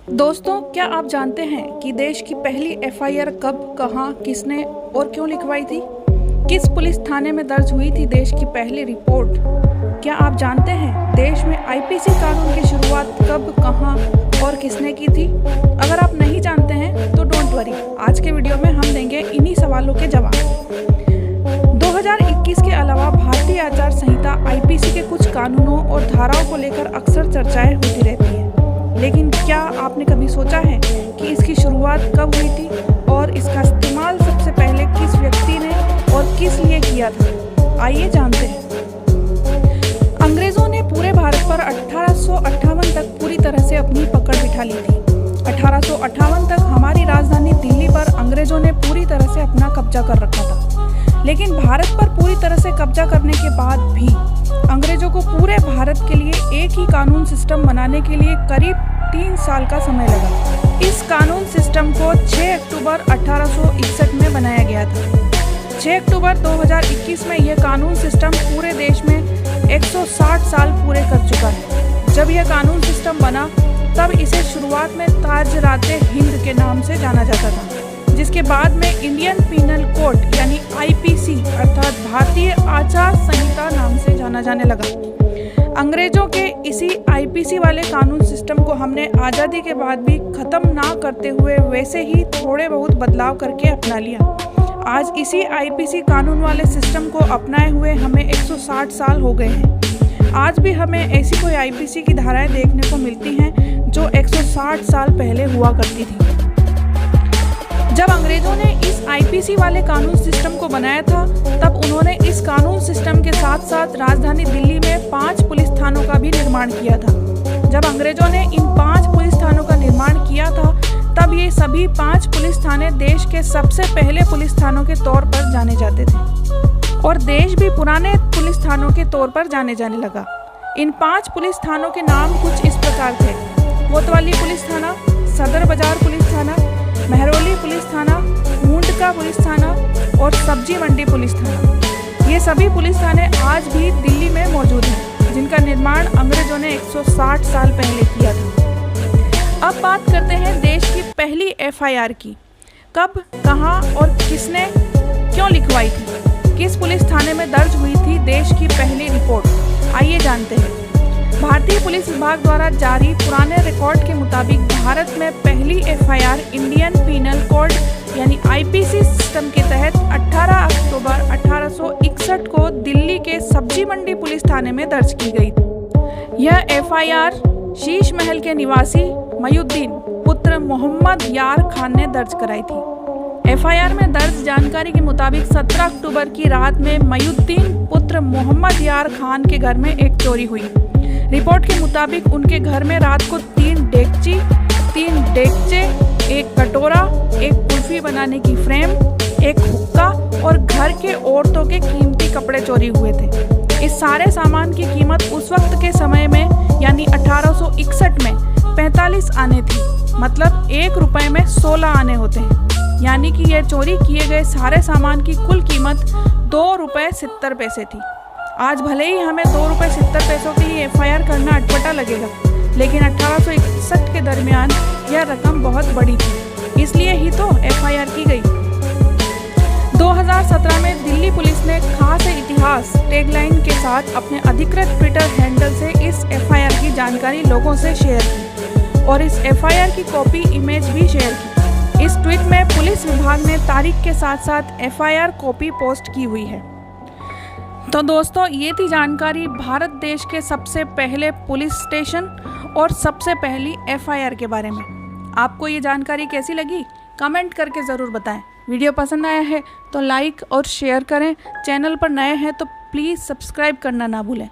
दोस्तों, क्या आप जानते हैं कि देश की पहली एफआईआर कब, कहां, किसने और क्यों लिखवाई थी? किस पुलिस थाने में दर्ज हुई थी देश की पहली रिपोर्ट? क्या आप जानते हैं देश में आईपीसी कानून की शुरुआत कब, कहां और किसने की थी? अगर आप नहीं जानते हैं तो डोंट वरी, आज के वीडियो में हम देंगे इन्हीं सवालों के जवाब। 2021 के अलावा भारतीय आचार संहिता आईपीसी के कुछ कानूनों और धाराओं को लेकर अक्सर चर्चाएं होती रहती हैं। लेकिन क्या आपने कभी सोचा है कि इसकी शुरुआत कब हुई थी और इसका इस्तेमाल सबसे पहले किस व्यक्ति ने और किस लिए किया था? आइए जानते हैं। अंग्रेजों ने पूरे भारत पर 1858 तक पूरी तरह से अपनी पकड़ बिठा ली थी। 1858 तक हमारी राजधानी दिल्ली पर अंग्रेजों ने पूरी तरह से अपना कब्जा कर रखा था। लेकिन भारत पर पूरी तरह से कब्जा करने के बाद भी अंग्रेजों को पूरे भारत के लिए एक ही कानून सिस्टम बनाने के लिए करीब 3 साल का समय लगा। इस कानून सिस्टम को 6 अक्टूबर 1861 में बनाया गया था। 6 अक्टूबर 2021 में यह कानून सिस्टम पूरे देश में 160 साल पूरे कर चुका है। जब यह कानून सिस्टम बना तब इसे शुरुआत में ताज-ए हिंद के नाम से जाना जाता था, जिसके बाद में इंडियन पीनल कोड यानी आईपीसी अर्थात भारतीय आचार संहिता नाम से जाना जाने लगा। अंग्रेजों के इसी आईपीसी वाले कानून सिस्टम को हमने आज़ादी के बाद भी ख़त्म ना करते हुए वैसे ही थोड़े बहुत बदलाव करके अपना लिया। आज इसी आईपीसी कानून वाले सिस्टम को अपनाए हुए हमें 160 साल हो गए हैं। आज भी हमें ऐसी कोई आईपीसी की धाराएं देखने को मिलती हैं जो 160 साल पहले हुआ करती थी। जब अंग्रेजों ने इस आईपीसी वाले कानून सिस्टम को बनाया था तब उन्होंने इस कानून सिस्टम के साथ साथ राजधानी दिल्ली में 5 पुलिस थानों का भी निर्माण किया था। जब अंग्रेजों ने इन 5 पुलिस थानों का निर्माण किया था तब ये सभी 5 पुलिस थाने देश के सबसे पहले पुलिस थानों के तौर पर जाने जाते थे और देश भी पुराने पुलिस थानों के तौर पर जाने लगा। इन 5 पुलिस थानों के नाम कुछ इस प्रकार थे: कोतवाली पुलिस थाना, सदर बाजार पुलिस थाना, महरौली पुलिस थाना, मुंडका पुलिस थाना और सब्जी मंडी पुलिस थाना। ये सभी पुलिस थाने आज भी दिल्ली में मौजूद हैं, जिनका निर्माण अंग्रेजों ने 160 साल पहले किया था। अब बात करते हैं देश की पहली एफआईआर की। कब, कहां और किसने क्यों लिखवाई थी? किस पुलिस थाने में दर्ज हुई थी देश की पहली रिपोर्ट? आइए जानते हैं। भारतीय पुलिस विभाग द्वारा जारी पुराने रिकॉर्ड के मुताबिक भारत में पहली एफआईआर इंडियन पीनल कोड यानी आईपीसी सिस्टम के तहत 18 अक्टूबर 1861 को दिल्ली के सब्जी मंडी पुलिस थाने में दर्ज की गई। यह एफआईआर शीश महल के निवासी मयूद्दीन पुत्र मोहम्मद यार खान ने दर्ज कराई थी। एफआईआर में दर्ज जानकारी के मुताबिक 17 अक्टूबर की रात में मयूद्दीन पुत्र मोहम्मद यार खान के घर में एक चोरी हुई। रिपोर्ट के मुताबिक उनके घर में रात को 3 डेगची, 3 डेगचे, एक कटोरा, एक कुल्फी बनाने की फ्रेम, एक हुक्का और घर के औरतों के कीमती कपड़े चोरी हुए थे। इस सारे सामान की कीमत उस वक्त के समय में यानी 1861 में 45 आने थी। मतलब 1 रुपए में 16 आने होते हैं। यानी कि यह चोरी किए गए सारे सामान की कुल कीमत 2 रुपये 70 पैसे थी। आज भले ही हमें 2 रुपये 70 पैसों के लिए एफआईआर करना अटपटा लगेगा, लेकिन 1861 के दरमियान यह रकम बहुत बड़ी थी, इसलिए ही तो एफआईआर की गई। 2017 में दिल्ली पुलिस ने खास इतिहास टैगलाइन के साथ अपने अधिकृत ट्विटर हैंडल से इस एफआईआर की जानकारी लोगों से शेयर की और इस एफआईआर की कॉपी इमेज भी शेयर की। इस ट्वीट में पुलिस विभाग ने तारीख के साथ साथ एफआईआर कॉपी पोस्ट की हुई है। तो दोस्तों, ये थी जानकारी भारत देश के सबसे पहले पुलिस स्टेशन और सबसे पहली एफआईआर के बारे में। आपको ये जानकारी कैसी लगी? कमेंट करके ज़रूर बताएं। वीडियो पसंद आया है तो लाइक और शेयर करें। चैनल पर नए हैं तो प्लीज़ सब्सक्राइब करना ना भूलें।